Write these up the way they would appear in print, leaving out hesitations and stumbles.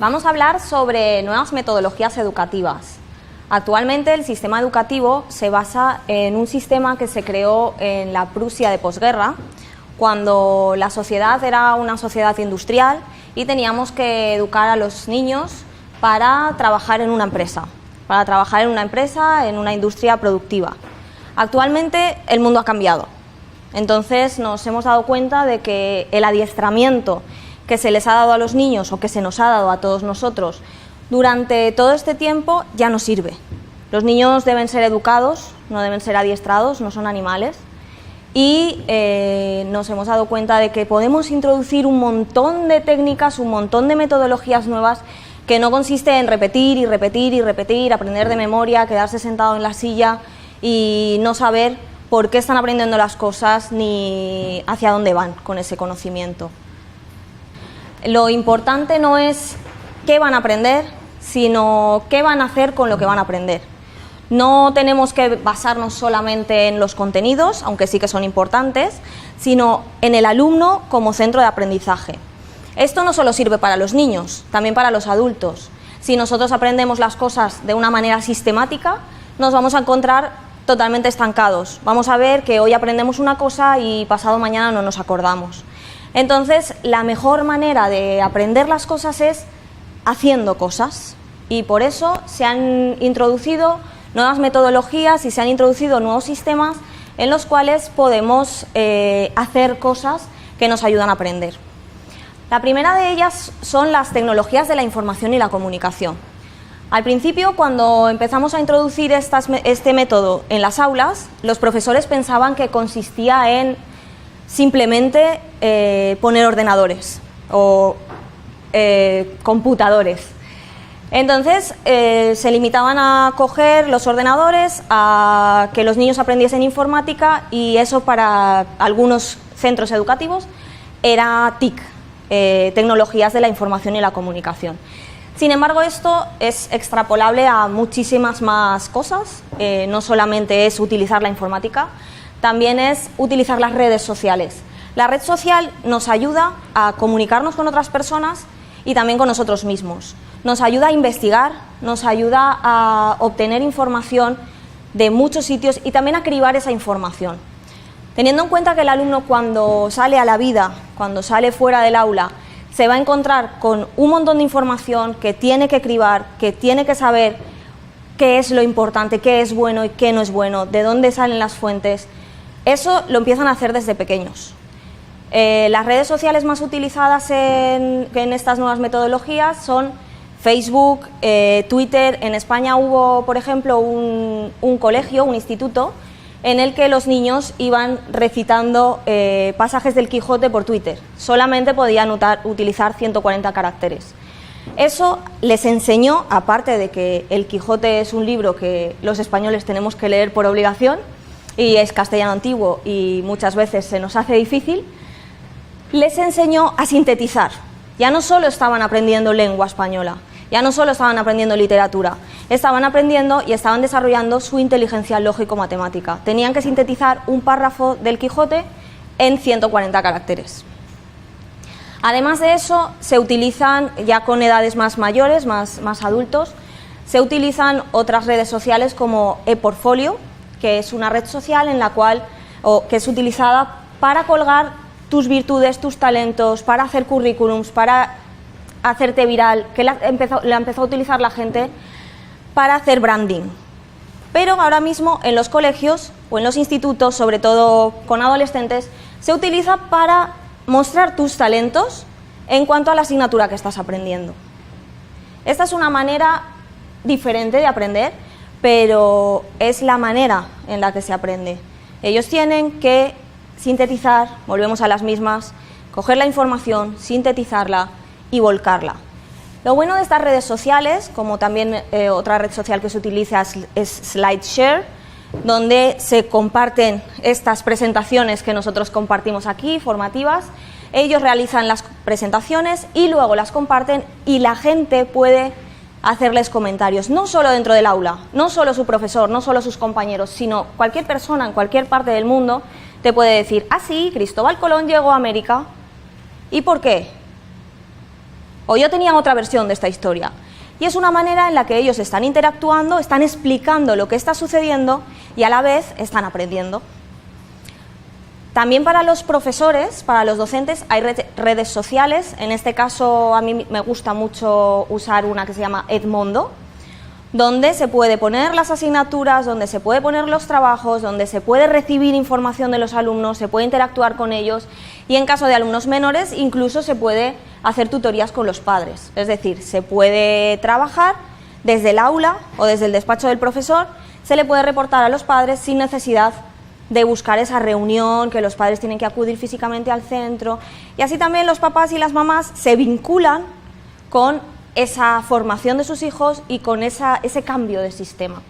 Vamos a hablar sobre nuevas metodologías educativas. Actualmente el sistema educativo se basa en un sistema que se creó en la Prusia de posguerra, cuando la sociedad era una sociedad industrial y teníamos que educar a los niños para trabajar en una empresa, en una industria productiva. Actualmente el mundo ha cambiado, entonces nos hemos dado cuenta de que el adiestramiento que se les ha dado a los niños o que se nos ha dado a todos nosotros durante todo este tiempo ya no sirve. Los niños deben ser educados, no deben ser adiestrados, no son animales. Y nos hemos dado cuenta de que podemos introducir un montón de técnicas, un montón de metodologías nuevas que no consiste en repetir y repetir y repetir, aprender de memoria, quedarse sentado en la silla y no saber por qué están aprendiendo las cosas ni hacia dónde van con ese conocimiento. Lo importante no es qué van a aprender, sino qué van a hacer con lo que van a aprender. No tenemos que basarnos solamente en los contenidos, aunque sí que son importantes, sino en el alumno como centro de aprendizaje. Esto no solo sirve para los niños, también para los adultos. Si nosotros aprendemos las cosas de una manera sistemática, nos vamos a encontrar totalmente estancados. Vamos a ver que hoy aprendemos una cosa y pasado mañana no nos acordamos. Entonces, la mejor manera de aprender las cosas es haciendo cosas, y por eso se han introducido nuevas metodologías y se han introducido nuevos sistemas en los cuales podemos hacer cosas que nos ayudan a aprender. La primera de ellas son las tecnologías de la información y la comunicación. Al principio, cuando empezamos a introducir este método en las aulas, los profesores pensaban que consistía en simplemente poner ordenadores o computadores. Entonces se limitaban a coger los ordenadores, a que los niños aprendiesen informática, y eso para algunos centros educativos era TIC, tecnologías de la información y la comunicación. Sin embargo, esto es extrapolable a muchísimas más cosas, no solamente es utilizar la informática, también es utilizar las redes sociales. La red social nos ayuda a comunicarnos con otras personas y también con nosotros mismos. Nos ayuda a investigar, nos ayuda a obtener información de muchos sitios y también a cribar esa información. Teniendo en cuenta que el alumno, cuando sale a la vida, cuando sale fuera del aula, se va a encontrar con un montón de información que tiene que cribar, que tiene que saber qué es lo importante, qué es bueno y qué no es bueno, de dónde salen las fuentes. Eso lo empiezan a hacer desde pequeños. Las redes sociales más utilizadas en estas nuevas metodologías son Facebook, Twitter. En España hubo, por ejemplo, un colegio, un instituto, en el que los niños iban recitando pasajes del Quijote por Twitter. Solamente podían utilizar 140 caracteres. Eso les enseñó, aparte de que el Quijote es un libro que los españoles tenemos que leer por obligación, y es castellano antiguo y muchas veces se nos hace difícil, les enseñó a sintetizar. Ya no solo estaban aprendiendo lengua española, ya no solo estaban aprendiendo literatura, estaban aprendiendo y estaban desarrollando su inteligencia lógico-matemática. Tenían que sintetizar un párrafo del Quijote en 140 caracteres. Además de eso, se utilizan, ya con edades más mayores, más adultos, se utilizan otras redes sociales como ePortfolio, que es una red social en la cual, que es utilizada para colgar tus virtudes, tus talentos, para hacer currículums, para hacerte viral, que la empezó a utilizar la gente para hacer branding. Pero ahora mismo en los colegios o en los institutos, sobre todo con adolescentes, se utiliza para mostrar tus talentos en cuanto a la asignatura que estás aprendiendo. Esta es una manera diferente de aprender, pero es la manera en la que se aprende. Ellos tienen que sintetizar, volvemos a las mismas, coger la información, sintetizarla y volcarla. Lo bueno de estas redes sociales, como también otra red social que se utiliza es SlideShare, donde se comparten estas presentaciones que nosotros compartimos aquí, formativas. Ellos realizan las presentaciones y luego las comparten, y la gente puede hacerles comentarios, no solo dentro del aula, no solo su profesor, no solo sus compañeros, sino cualquier persona en cualquier parte del mundo te puede decir: ah, sí, Cristóbal Colón llegó a América. ¿Y por qué? O yo tenía otra versión de esta historia. Y es una manera en la que ellos están interactuando, están explicando lo que está sucediendo y a la vez están aprendiendo. También para los profesores, para los docentes, hay redes sociales. En este caso a mí me gusta mucho usar una que se llama Edmondo, donde se puede poner las asignaturas, donde se puede poner los trabajos, donde se puede recibir información de los alumnos, se puede interactuar con ellos y en caso de alumnos menores incluso se puede hacer tutorías con los padres. Es decir, se puede trabajar desde el aula o desde el despacho del profesor, se le puede reportar a los padres sin necesidad de buscar esa reunión, que los padres tienen que acudir físicamente al centro, y así también los papás y las mamás se vinculan con esa formación de sus hijos y con ese cambio de sistema.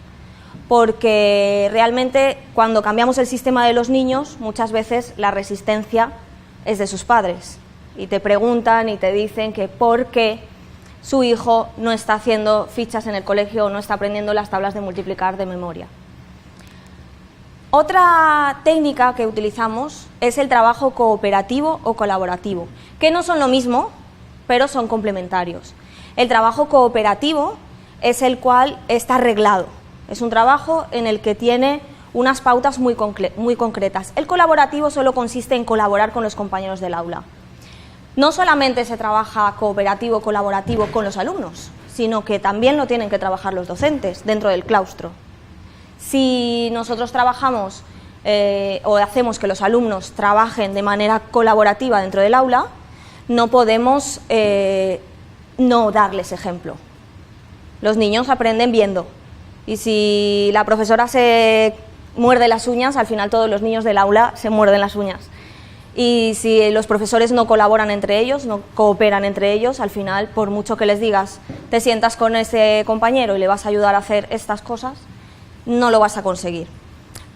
Porque realmente cuando cambiamos el sistema de los niños, muchas veces la resistencia es de sus padres y te preguntan y te dicen que por qué su hijo no está haciendo fichas en el colegio o no está aprendiendo las tablas de multiplicar de memoria. Otra técnica que utilizamos es el trabajo cooperativo o colaborativo, que no son lo mismo, pero son complementarios. El trabajo cooperativo es el cual está arreglado, es un trabajo en el que tiene unas pautas muy concretas. El colaborativo solo consiste en colaborar con los compañeros del aula. No solamente se trabaja cooperativo o colaborativo con los alumnos, sino que también lo tienen que trabajar los docentes dentro del claustro. Si nosotros trabajamos o hacemos que los alumnos trabajen de manera colaborativa dentro del aula, no podemos no darles ejemplo. Los niños aprenden viendo y si la profesora se muerde las uñas, al final todos los niños del aula se muerden las uñas. Y si los profesores no colaboran entre ellos, no cooperan entre ellos, al final, por mucho que les digas, te sientas con ese compañero y le vas a ayudar a hacer estas cosas, no lo vas a conseguir.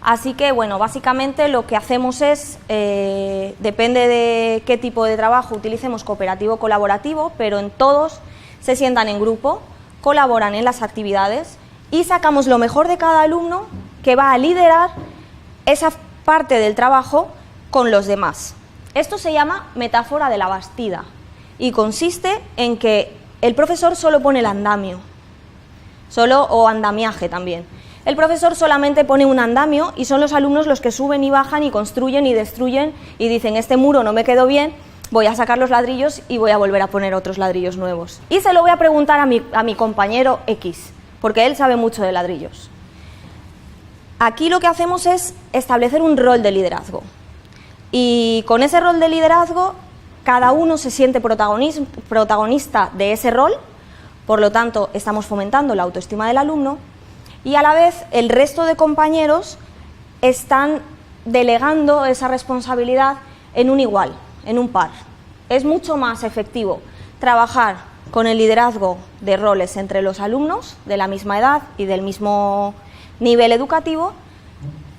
Así que, bueno, básicamente lo que hacemos es, depende de qué tipo de trabajo utilicemos, cooperativo o colaborativo, pero en todos se sientan en grupo, colaboran en las actividades y sacamos lo mejor de cada alumno que va a liderar esa parte del trabajo con los demás. Esto se llama metáfora de la bastida y consiste en que el profesor solo pone el andamio, o andamiaje también. El profesor solamente pone un andamio y son los alumnos los que suben y bajan y construyen y destruyen y dicen este muro no me quedó bien, voy a sacar los ladrillos y voy a volver a poner otros ladrillos nuevos. Y se lo voy a preguntar a mi compañero X, porque él sabe mucho de ladrillos. Aquí lo que hacemos es establecer un rol de liderazgo y con ese rol de liderazgo cada uno se siente protagonista de ese rol, por lo tanto estamos fomentando la autoestima del alumno. Y a la vez el resto de compañeros están delegando esa responsabilidad en un igual, en un par. Es mucho más efectivo trabajar con el liderazgo de roles entre los alumnos de la misma edad y del mismo nivel educativo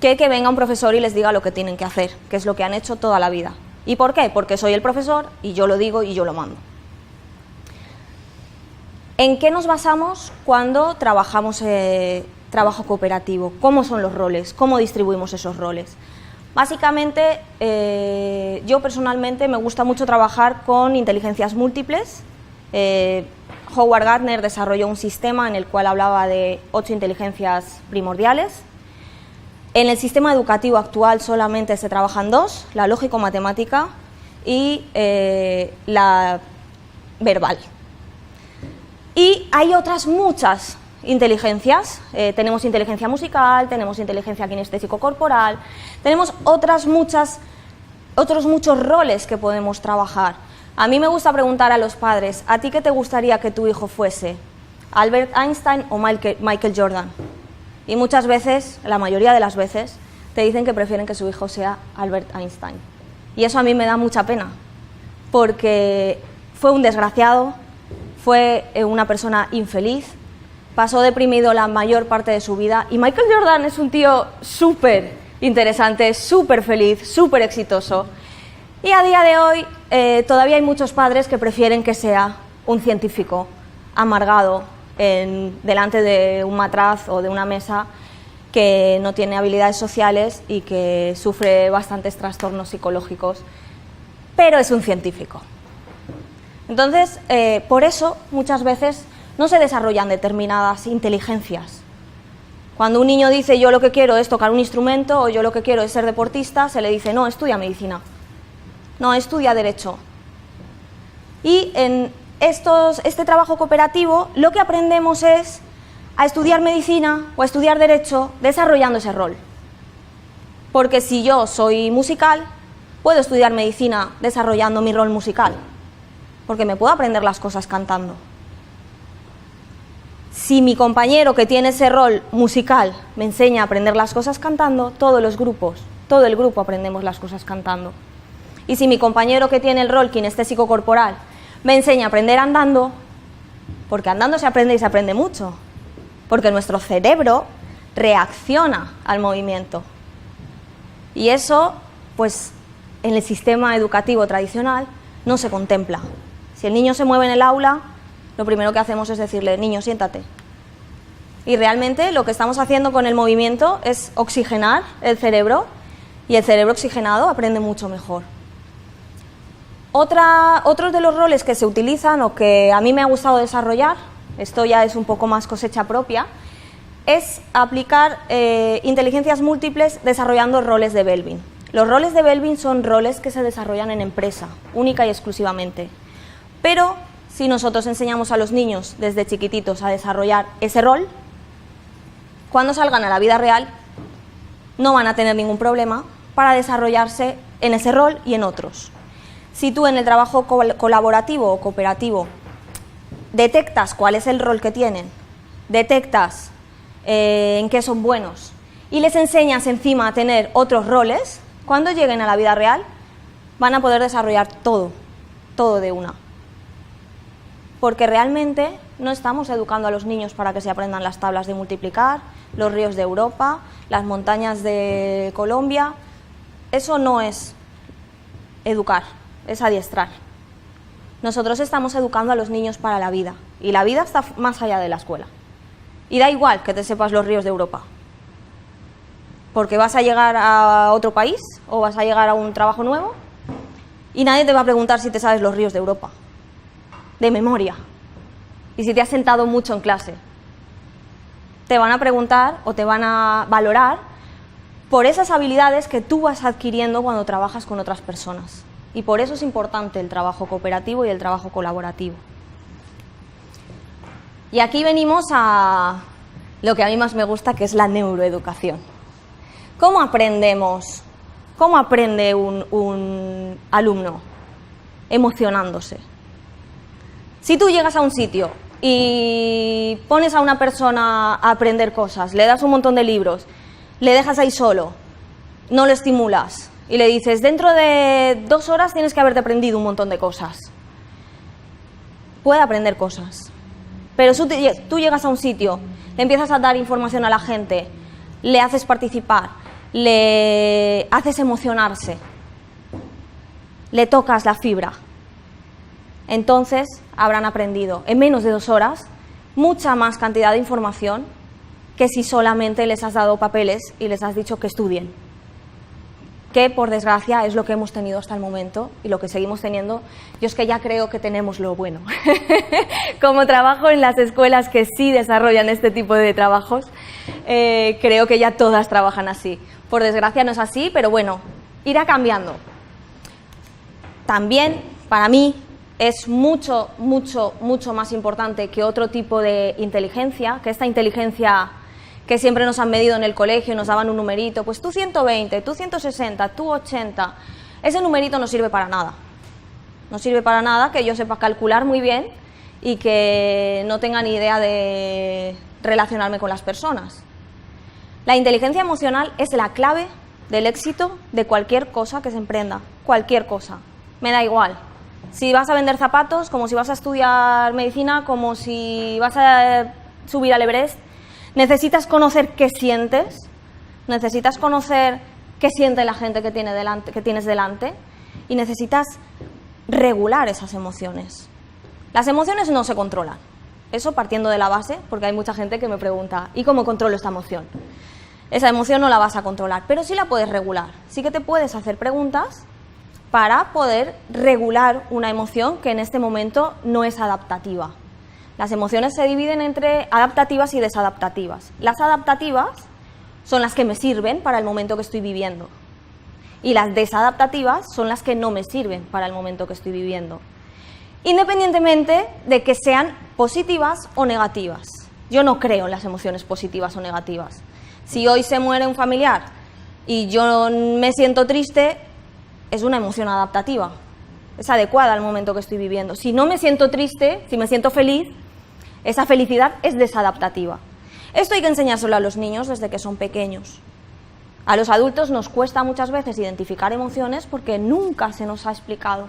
que venga un profesor y les diga lo que tienen que hacer, que es lo que han hecho toda la vida. ¿Y por qué? Porque soy el profesor y yo lo digo y yo lo mando. ¿En qué nos basamos cuando trabajamos trabajo cooperativo? ¿Cómo son los roles? ¿Cómo distribuimos esos roles? Básicamente, yo personalmente me gusta mucho trabajar con inteligencias múltiples. Howard Gardner desarrolló un sistema en el cual hablaba de 8 inteligencias primordiales. En el sistema educativo actual solamente se trabajan 2, la lógico-matemática y la verbal. Y hay otras muchas inteligencias, tenemos inteligencia musical, tenemos inteligencia kinestésico-corporal, tenemos otros muchos roles que podemos trabajar. A mí me gusta preguntar a los padres, ¿a ti qué te gustaría que tu hijo fuese? ¿Albert Einstein o Michael Jordan? Y muchas veces, la mayoría de las veces, te dicen que prefieren que su hijo sea Albert Einstein. Y eso a mí me da mucha pena, porque fue un desgraciado, fue una persona infeliz, pasó deprimido la mayor parte de su vida y Michael Jordan es un tío súper interesante, súper feliz, súper exitoso. Y a día de hoy todavía hay muchos padres que prefieren que sea un científico amargado delante de un matraz o de una mesa que no tiene habilidades sociales y que sufre bastantes trastornos psicológicos, pero es un científico. Entonces, por eso muchas veces no se desarrollan determinadas inteligencias. Cuando un niño dice yo lo que quiero es tocar un instrumento o yo lo que quiero es ser deportista, se le dice no, estudia medicina, no, estudia derecho. Y en este trabajo cooperativo lo que aprendemos es a estudiar medicina o a estudiar derecho desarrollando ese rol. Porque si yo soy musical, puedo estudiar medicina desarrollando mi rol musical, porque me puedo aprender las cosas cantando. Si mi compañero que tiene ese rol musical me enseña a aprender las cosas cantando, todo el grupo aprendemos las cosas cantando. Y si mi compañero que tiene el rol kinestésico corporal me enseña a aprender andando, porque andando se aprende y se aprende mucho, porque nuestro cerebro reacciona al movimiento. Y eso, pues, en el sistema educativo tradicional no se contempla. Si el niño se mueve en el aula, lo primero que hacemos es decirle, niño, siéntate. Y realmente lo que estamos haciendo con el movimiento es oxigenar el cerebro, y el cerebro oxigenado aprende mucho mejor. Otros de los roles que se utilizan o que a mí me ha gustado desarrollar, esto ya es un poco más cosecha propia, es aplicar inteligencias múltiples desarrollando roles de Belbin. Los roles de Belbin son roles que se desarrollan en empresa, única y exclusivamente. Pero si nosotros enseñamos a los niños desde chiquititos a desarrollar ese rol, cuando salgan a la vida real no van a tener ningún problema para desarrollarse en ese rol y en otros. Si tú en el trabajo colaborativo o cooperativo detectas cuál es el rol que tienen, detectas en qué son buenos y les enseñas encima a tener otros roles, cuando lleguen a la vida real van a poder desarrollar todo de una. Porque realmente no estamos educando a los niños para que se aprendan las tablas de multiplicar, los ríos de Europa, las montañas de Colombia. Eso no es educar, es adiestrar. Nosotros estamos educando a los niños para la vida, y la vida está más allá de la escuela. Y da igual que te sepas los ríos de Europa, porque vas a llegar a otro país o vas a llegar a un trabajo nuevo y nadie te va a preguntar si te sabes los ríos de Europa, de memoria, y si te has sentado mucho en clase. Te van a preguntar o te van a valorar por esas habilidades que tú vas adquiriendo cuando trabajas con otras personas. Y por eso es importante el trabajo cooperativo y el trabajo colaborativo. Y aquí venimos a lo que a mí más me gusta, que es la neuroeducación. ¿Cómo aprendemos? ¿Cómo aprende un alumno? Emocionándose. Si tú llegas a un sitio y pones a una persona a aprender cosas, le das un montón de libros, le dejas ahí solo, no lo estimulas y le dices, dentro de 2 horas tienes que haberte aprendido un montón de cosas. Puede aprender cosas. Pero tú llegas a un sitio, le empiezas a dar información a la gente, le haces participar, le haces emocionarse, le tocas la fibra. Entonces habrán aprendido en menos de 2 horas mucha más cantidad de información que si solamente les has dado papeles y les has dicho que estudien. Que por desgracia es lo que hemos tenido hasta el momento y lo que seguimos teniendo. Yo es que ya creo que tenemos lo bueno. Como trabajo en las escuelas que sí desarrollan este tipo de trabajos, creo que ya todas trabajan así. Por desgracia no es así, pero bueno, irá cambiando. También, para mí, es mucho más importante que otro tipo de inteligencia, que esta inteligencia que siempre nos han medido en el colegio y nos daban un numerito, pues tú 120, tú 160, tú 80, ese numerito no sirve para nada. No sirve para nada que yo sepa calcular muy bien y que no tenga ni idea de relacionarme con las personas. La inteligencia emocional es la clave del éxito de cualquier cosa que se emprenda, cualquier cosa, me da igual. Si vas a vender zapatos, como si vas a estudiar medicina, como si vas a subir al Everest, necesitas conocer qué sientes, necesitas conocer qué siente la gente que tienes delante y necesitas regular esas emociones. Las emociones no se controlan, eso partiendo de la base, porque hay mucha gente que me pregunta, ¿y cómo controlo esta emoción? Esa emoción no la vas a controlar, pero sí la puedes regular, sí que te puedes hacer preguntas para poder regular una emoción que en este momento no es adaptativa. Las emociones se dividen entre adaptativas y desadaptativas. Las adaptativas son las que me sirven para el momento que estoy viviendo y las desadaptativas son las que no me sirven para el momento que estoy viviendo, independientemente de que sean positivas o negativas. Yo no creo en las emociones positivas o negativas. Si hoy se muere un familiar y yo me siento triste, es una emoción adaptativa, es adecuada al momento que estoy viviendo. Si no me siento triste, si me siento feliz, esa felicidad es desadaptativa. Esto hay que enseñárselo a los niños desde que son pequeños. A los adultos nos cuesta muchas veces identificar emociones porque nunca se nos ha explicado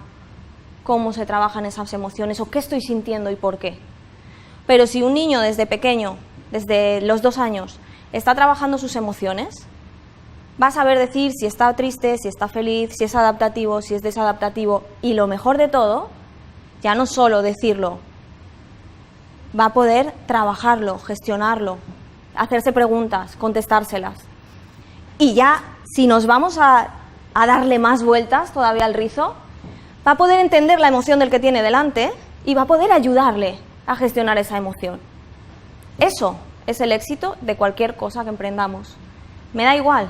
cómo se trabajan esas emociones o qué estoy sintiendo y por qué. Pero si un niño desde pequeño, desde los 2 años, está trabajando sus emociones, va a saber decir si está triste, si está feliz, si es adaptativo, si es desadaptativo y lo mejor de todo, ya no solo decirlo, va a poder trabajarlo, gestionarlo, hacerse preguntas, contestárselas. Y ya, si nos vamos a darle más vueltas todavía al rizo, va a poder entender la emoción del que tiene delante y va a poder ayudarle a gestionar esa emoción. Eso es el éxito de cualquier cosa que emprendamos. Me da igual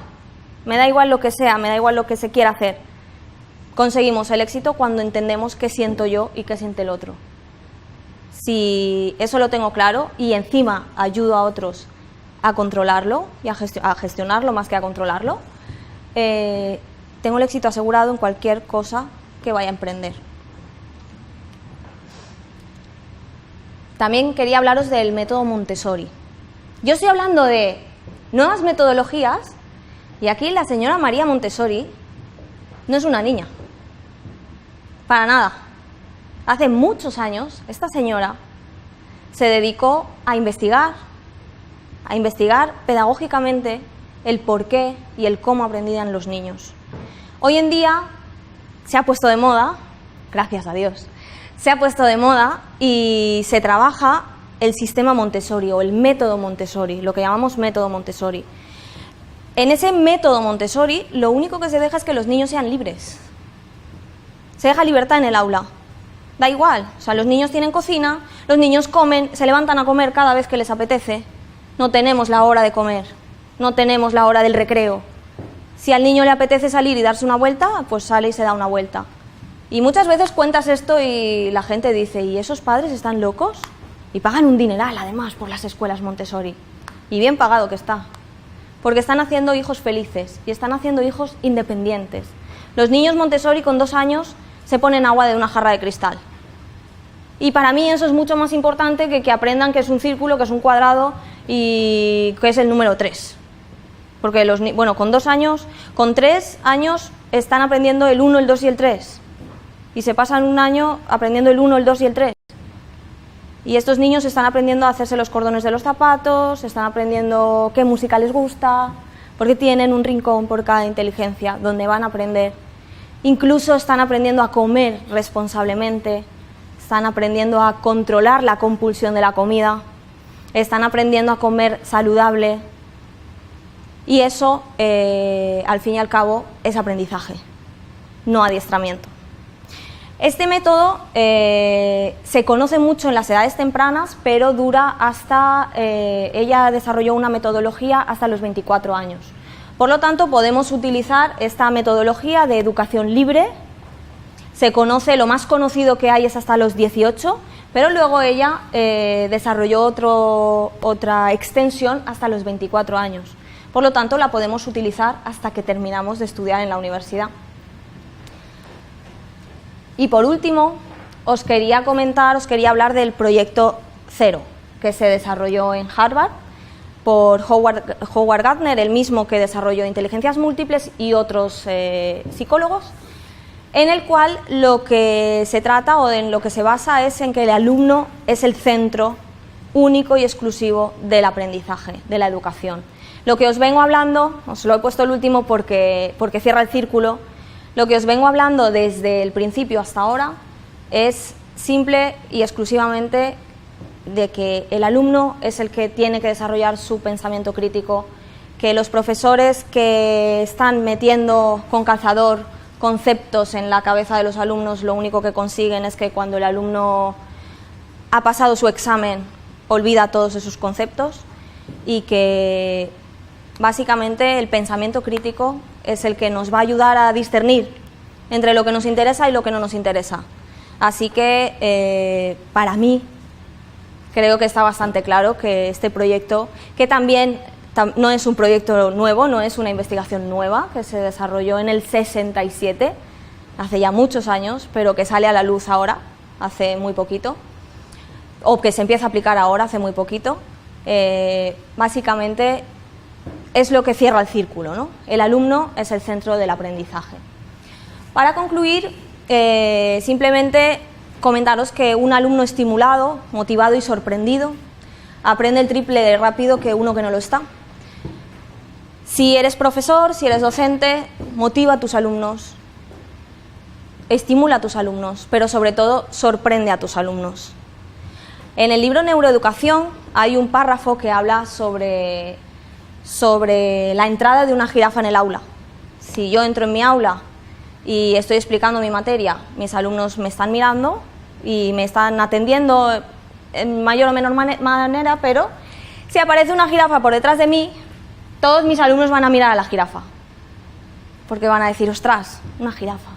lo que sea, me da igual lo que se quiera hacer. Conseguimos el éxito cuando entendemos qué siento yo y qué siente el otro. Si eso lo tengo claro y encima ayudo a otros a controlarlo y a gestionarlo más que a controlarlo, tengo el éxito asegurado en cualquier cosa que vaya a emprender. También quería hablaros del método Montessori. Yo estoy hablando de nuevas metodologías y aquí la señora María Montessori no es una niña, para nada. Hace muchos años esta señora se dedicó a investigar pedagógicamente el por qué y el cómo aprendían los niños. Hoy en día se ha puesto de moda, gracias a Dios, se ha puesto de moda y se trabaja el sistema Montessori o el método Montessori, lo que llamamos método Montessori. En ese método Montessori lo único que se deja es que los niños sean libres. Se deja libertad en el aula. Da igual, o sea, los niños tienen cocina, los niños comen, se levantan a comer cada vez que les apetece. No tenemos la hora de comer, no tenemos la hora del recreo. Si al niño le apetece salir y darse una vuelta, pues sale y se da una vuelta. Y muchas veces cuentas esto y la gente dice, ¿y esos padres están locos? Y pagan un dineral, además, por las escuelas Montessori. Y bien pagado que está. Porque están haciendo hijos felices y están haciendo hijos independientes. Los niños Montessori con 2 años se ponen agua de una jarra de cristal. Y para mí eso es mucho más importante que aprendan que es un círculo, que es un cuadrado y que es el número 3. Porque con 2 años, con 3 años están aprendiendo el 1, el 2 y el 3. Y se pasan un año aprendiendo el 1, el 2 y el 3. Y estos niños están aprendiendo a hacerse los cordones de los zapatos, están aprendiendo qué música les gusta, porque tienen un rincón por cada inteligencia donde van a aprender. Incluso están aprendiendo a comer responsablemente, están aprendiendo a controlar la compulsión de la comida, están aprendiendo a comer saludable. Y eso, al fin y al cabo, es aprendizaje, no adiestramiento. Este método se conoce mucho en las edades tempranas, pero dura hasta, ella desarrolló una metodología hasta los 24 años. Por lo tanto, podemos utilizar esta metodología de educación libre. Se conoce, lo más conocido que hay es hasta los 18, pero luego ella desarrolló otra extensión hasta los 24 años. Por lo tanto, la podemos utilizar hasta que terminamos de estudiar en la universidad. Y por último, os quería hablar del proyecto Cero, que se desarrolló en Harvard por Howard Gardner, el mismo que desarrolló inteligencias múltiples y otros psicólogos, en el cual lo que se trata o en lo que se basa es en que el alumno es el centro único y exclusivo del aprendizaje, de la educación. Lo que os vengo hablando, os lo he puesto el último porque cierra el círculo. Lo que os vengo hablando desde el principio hasta ahora es simple y exclusivamente de que el alumno es el que tiene que desarrollar su pensamiento crítico, que los profesores que están metiendo con calzador conceptos en la cabeza de los alumnos, lo único que consiguen es que cuando el alumno ha pasado su examen olvida todos esos conceptos, y que básicamente el pensamiento crítico es el que nos va a ayudar a discernir entre lo que nos interesa y lo que no nos interesa. Así que para mí creo que está bastante claro que este proyecto, que también no es un proyecto nuevo, no es una investigación nueva, que se desarrolló en el 67, hace ya muchos años, pero que sale a la luz ahora, hace muy poquito, o que se empieza a aplicar ahora, hace muy poquito, básicamente es lo que cierra el círculo, ¿no? El alumno es el centro del aprendizaje. Para concluir, simplemente comentaros que un alumno estimulado, motivado y sorprendido aprende el triple de rápido que uno que no lo está. Si eres profesor, si eres docente, motiva a tus alumnos, estimula a tus alumnos, pero sobre todo sorprende a tus alumnos. En el libro Neuroeducación hay un párrafo que habla sobre la entrada de una jirafa en el aula. Si yo entro en mi aula y estoy explicando mi materia, mis alumnos me están mirando y me están atendiendo en mayor o menor manera, pero si aparece una jirafa por detrás de mí, todos mis alumnos van a mirar a la jirafa, porque van a decir, ostras, una jirafa,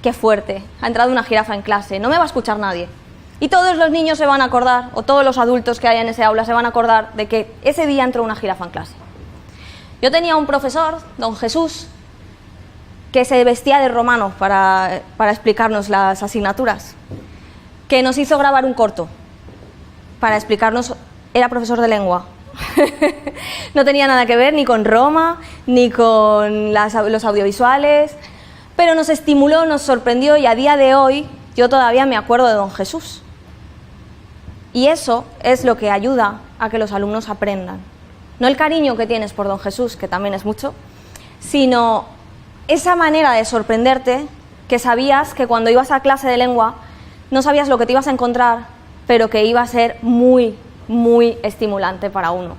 qué fuerte, ha entrado una jirafa en clase, no me va a escuchar nadie. Y todos los niños se van a acordar, o todos los adultos que hay en ese aula se van a acordar de que ese día entró una jirafa en clase. Yo tenía un profesor, don Jesús, que se vestía de romano para explicarnos las asignaturas, que nos hizo grabar un corto para explicarnos, era profesor de lengua. No tenía nada que ver ni con Roma, ni con los audiovisuales, pero nos estimuló, nos sorprendió, y a día de hoy yo todavía me acuerdo de don Jesús. Y eso es lo que ayuda a que los alumnos aprendan. No el cariño que tienes por don Jesús, que también es mucho, sino esa manera de sorprenderte, que sabías que cuando ibas a clase de lengua no sabías lo que te ibas a encontrar, pero que iba a ser muy, muy estimulante para uno.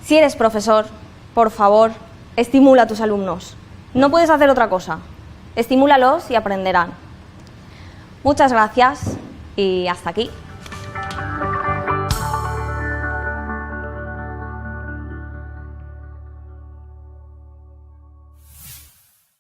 Si eres profesor, por favor, estimula a tus alumnos. No puedes hacer otra cosa. Estimúlalos y aprenderán. Muchas gracias y hasta aquí.